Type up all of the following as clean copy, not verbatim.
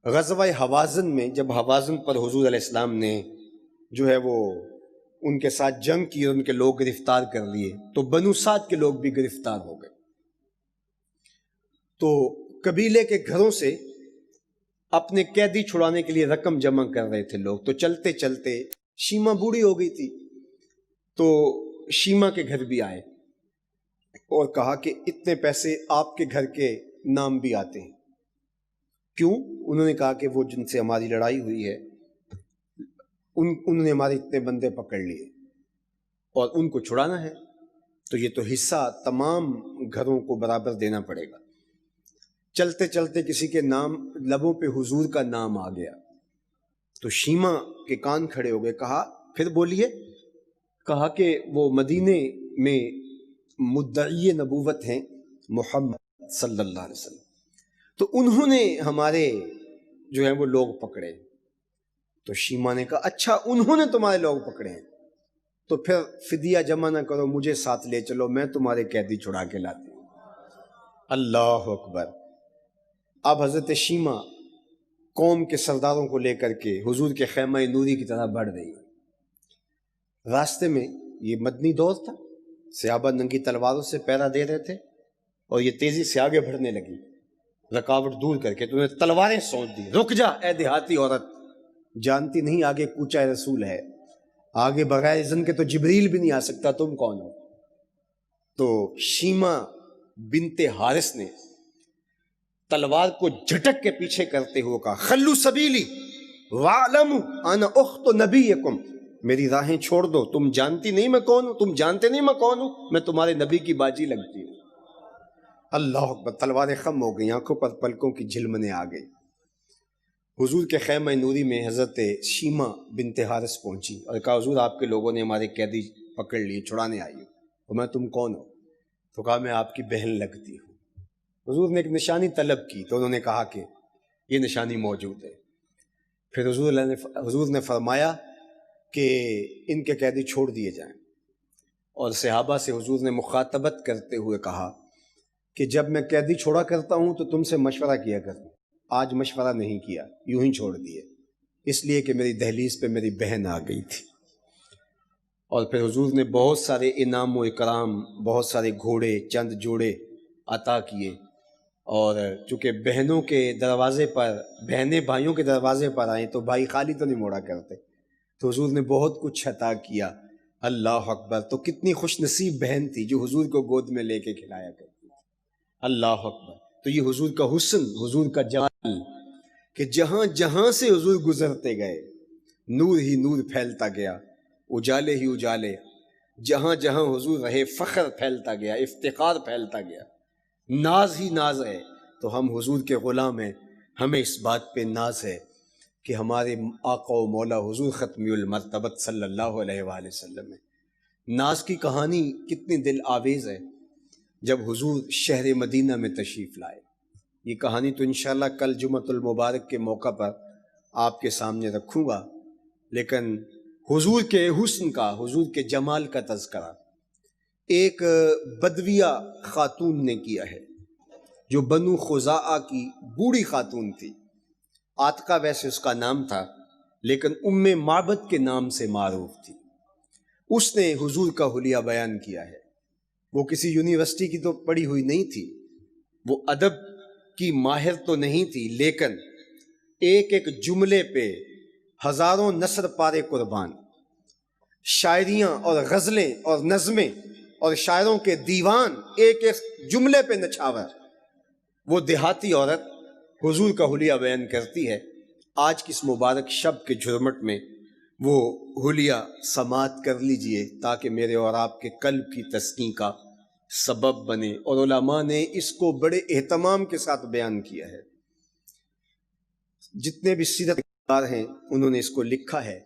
غزوہ حوازن میں جب حوازن پر حضور علیہ السلام نے جو ہے وہ ان کے ساتھ جنگ کی اور ان کے لوگ گرفتار کر لیے تو بنو سعد کے لوگ بھی گرفتار ہو گئے. تو قبیلے کے گھروں سے اپنے قیدی چھڑانے کے لیے رقم جمع کر رہے تھے لوگ. تو چلتے چلتے شیما بوڑھی ہو گئی تھی تو شیما کے گھر بھی آئے اور کہا کہ اتنے پیسے آپ کے گھر کے نام بھی آتے ہیں. کیوں؟ انہوں نے کہا کہ وہ جن سے ہماری لڑائی ہوئی ہے انہوں نے ہمارے اتنے بندے پکڑ لیے اور ان کو چھڑانا ہے تو یہ تو حصہ تمام گھروں کو برابر دینا پڑے گا. چلتے چلتے کسی کے نام لبوں پہ حضور کا نام آ گیا تو شیما کے کان کھڑے ہو گئے. کہا پھر بولیے. کہا کہ وہ مدینے میں مدعی نبوت ہیں محمد صلی اللہ علیہ وسلم، تو انہوں نے ہمارے جو ہیں وہ لوگ پکڑے. تو شیما نے کہا اچھا انہوں نے تمہارے لوگ پکڑے ہیں تو پھر فدیہ جمع نہ کرو، مجھے ساتھ لے چلو، میں تمہارے قیدی چھڑا کے لاتی ہوں. اللہ اکبر. اب حضرت شیما قوم کے سرداروں کو لے کر کے حضور کے خیمہ نوری کی طرح بڑھ رہی. راستے میں یہ مدنی دور تھا، صحابہ ننگی تلواروں سے پہرا دے رہے تھے اور یہ تیزی سے آگے بڑھنے لگی. رکاوٹ دور کر کے تو نے تلواریں سونچ دی. رک جا اے دیہاتی عورت، جانتی نہیں آگے کوچہ رسول ہے، آگے بغیر اذن کے تو جبریل بھی نہیں آ سکتا، تم کون ہو؟ تو شیما بنت حارث نے تلوار کو جھٹک کے پیچھے کرتے ہوئے کہا خلو سبیلی وَاعْلَمُوا انا اخت نبیکم، میری راہیں چھوڑ دو، تم جانتی نہیں میں کون ہوں، تم جانتے نہیں میں کون ہوں، میں تمہارے نبی کی باجی لگتی ہوں. اللہ اکبر. تلواریں خم ہو گئی، آنکھوں پر پلکوں کی جھلمنے آ گئی. حضور کے خیمہ نوری میں حضرت شیما بنت حارث پہنچی اور کہا حضور آپ کے لوگوں نے ہمارے قیدی پکڑ لیے، چھڑانے آئی ہوں. تو میں تم کون ہو؟ تو کہا میں آپ کی بہن لگتی ہوں. حضور نے ایک نشانی طلب کی تو انہوں نے کہا کہ یہ نشانی موجود ہے. پھر حضور نے فرمایا کہ ان کے قیدی چھوڑ دیے جائیں اور صحابہ سے حضور نے مخاطبت کرتے ہوئے کہا کہ جب میں قیدی چھوڑا کرتا ہوں تو تم سے مشورہ کیا کرتا ہوں، آج مشورہ نہیں کیا، یوں ہی چھوڑ دیے، اس لیے کہ میری دہلیز پہ میری بہن آ گئی تھی. اور پھر حضور نے بہت سارے انعام و اکرام، بہت سارے گھوڑے، چند جوڑے عطا کیے. اور چونکہ بہنوں کے دروازے پر، بہنیں بھائیوں کے دروازے پر آئیں تو بھائی خالی تو نہیں موڑا کرتے، تو حضور نے بہت کچھ عطا کیا. اللہ اکبر. تو کتنی خوش نصیب بہن تھی جو حضور کو گود میں لے کے کھلایا کرتی. اللہ اکبر. تو یہ حضور کا حسن، حضور کا جمال کہ جہاں جہاں سے حضور گزرتے گئے نور ہی نور پھیلتا گیا، اجالے ہی اجالے. جہاں جہاں حضور رہے فخر پھیلتا گیا، افتخار پھیلتا گیا، ناز ہی ناز ہے. تو ہم حضور کے غلام ہیں، ہمیں اس بات پہ ناز ہے کہ ہمارے آقا و مولا حضور ختمی المرتبت صلی اللہ علیہ وآلہ وسلم ہے. ناز کی کہانی کتنی دل آویز ہے جب حضور شہر مدینہ میں تشریف لائے. یہ کہانی تو انشاءاللہ کل جمعۃ المبارک کے موقع پر آپ کے سامنے رکھوں گا، لیکن حضور کے حسن کا، حضور کے جمال کا تذکرہ ایک بدویہ خاتون نے کیا ہے جو بنو خزاعہ کی بوڑھی خاتون تھی. عاتقہ ویسے اس کا نام تھا لیکن ام معبد کے نام سے معروف تھی. اس نے حضور کا حلیہ بیان کیا ہے. وہ کسی یونیورسٹی کی تو پڑھی ہوئی نہیں تھی، وہ ادب کی ماہر تو نہیں تھی، لیکن ایک ایک جملے پہ ہزاروں نثر پارے قربان، شاعریاں اور غزلیں اور نظمیں اور شاعروں کے دیوان ایک ایک جملے پہ نچھاور. وہ دیہاتی عورت حضور کا حلیہ بیان کرتی ہے. آج کی اس مبارک شب کے جھرمٹ میں وہ حلیہ سماعت کر لیجئے تاکہ میرے اور آپ کے قلب کی تسکین کا سبب بنے. اور علماء نے اس کو بڑے اہتمام کے ساتھ بیان کیا ہے. جتنے بھی سیرت کار ہیں انہوں نے اس کو لکھا ہے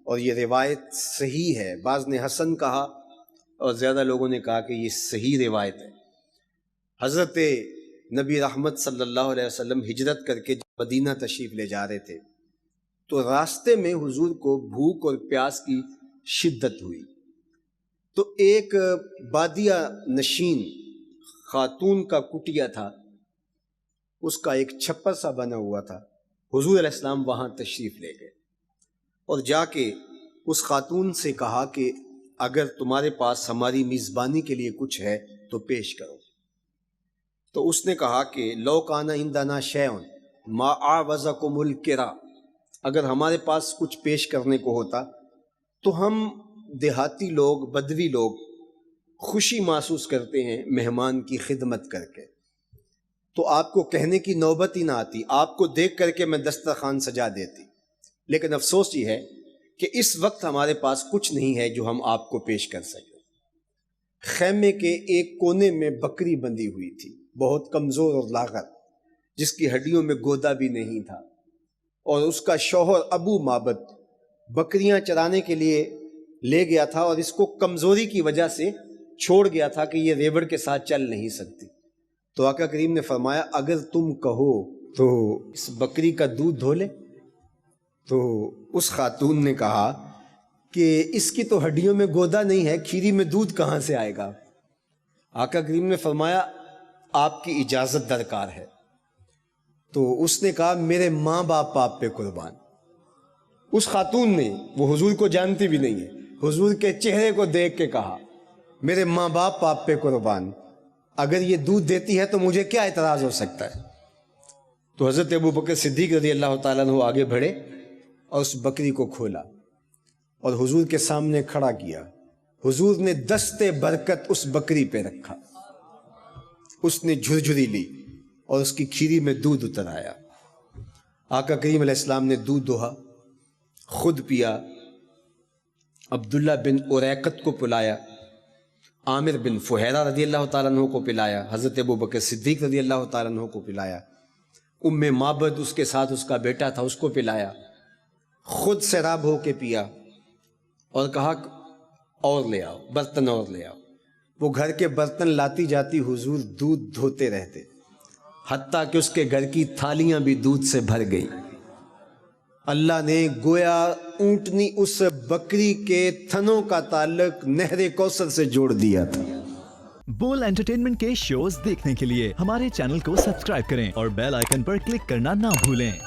اور یہ روایت صحیح ہے. بعض نے حسن کہا اور زیادہ لوگوں نے کہا کہ یہ صحیح روایت ہے. حضرت نبی رحمت صلی اللہ علیہ وسلم ہجرت کر کے مدینہ تشریف لے جا رہے تھے تو راستے میں حضور کو بھوک اور پیاس کی شدت ہوئی. تو ایک بادیہ نشین خاتون کا کٹیا تھا، اس کا ایک چھپر سا بنا ہوا تھا. حضور علیہ السلام وہاں تشریف لے گئے اور جا کے اس خاتون سے کہا کہ اگر تمہارے پاس ہماری میزبانی کے لیے کچھ ہے تو پیش کرو. تو اس نے کہا کہ لو کان عندنا شیء ما اعوزکم الکرا، اگر ہمارے پاس کچھ پیش کرنے کو ہوتا تو ہم دیہاتی لوگ، بدوی لوگ خوشی محسوس کرتے ہیں مہمان کی خدمت کر کے، تو آپ کو کہنے کی نوبت ہی نہ آتی، آپ کو دیکھ کر کے میں دسترخوان سجا دیتی. لیکن افسوس یہ ہے کہ اس وقت ہمارے پاس کچھ نہیں ہے جو ہم آپ کو پیش کر سکیں. خیمے کے ایک کونے میں بکری بندھی ہوئی تھی، بہت کمزور اور لاغر، جس کی ہڈیوں میں گودا بھی نہیں تھا، اور اس کا شوہر ابو معبد بکریاں چرانے کے لیے لے گیا تھا اور اس کو کمزوری کی وجہ سے چھوڑ گیا تھا کہ یہ ریوڑ کے ساتھ چل نہیں سکتی. تو آقا کریم نے فرمایا اگر تم کہو تو اس بکری کا دودھ دھو لے. تو اس خاتون نے کہا کہ اس کی تو ہڈیوں میں گودا نہیں ہے، کھیری میں دودھ کہاں سے آئے گا؟ آقا کریم نے فرمایا آپ کی اجازت درکار ہے. تو اس نے کہا میرے ماں باپ آپ پہ قربان. اس خاتون نے، وہ حضور کو جانتی بھی نہیں ہے، حضور کے چہرے کو دیکھ کے کہا میرے ماں باپ آپ پہ قربان، اگر یہ دودھ دیتی ہے تو مجھے کیا اعتراض ہو سکتا ہے؟ تو حضرت ابوبکر صدیق رضی اللہ تعالیٰ عنہ آگے بڑھے اور اس بکری کو کھولا اور حضور کے سامنے کھڑا کیا. حضور نے دست برکت اس بکری پہ رکھا، اس نے جھرجھری لی اور اس کی کھیری میں دودھ اتر آیا. آقا کریم علیہ السلام نے دودھ دوہا، خود پیا، عبداللہ بن اریقت کو پلایا، عامر بن فہیرہ رضی اللہ تعالیٰ عنہ کو پلایا، حضرت ابوبکر صدیق رضی اللہ تعالیٰ عنہ کو پلایا، ام معبد اس کے ساتھ اس کا بیٹا تھا اس کو پلایا، خود سیراب ہو کے پیا اور کہا اور لے آؤ، برتن اور لے آؤ. وہ گھر کے برتن لاتی جاتی، حضور دودھ دھوتے رہتے، حتیٰ کہ اس کے گھر کی تھالیاں بھی دودھ سے بھر گئی. اللہ نے گویا اونٹنی اس بکری کے تھنوں کا تعلق نہر کوثر سے جوڑ دیا تھا. بول انٹرٹینمنٹ کے شوز دیکھنے کے لیے ہمارے چینل کو سبسکرائب کریں اور بیل آئیکن پر کلک کرنا نہ بھولیں.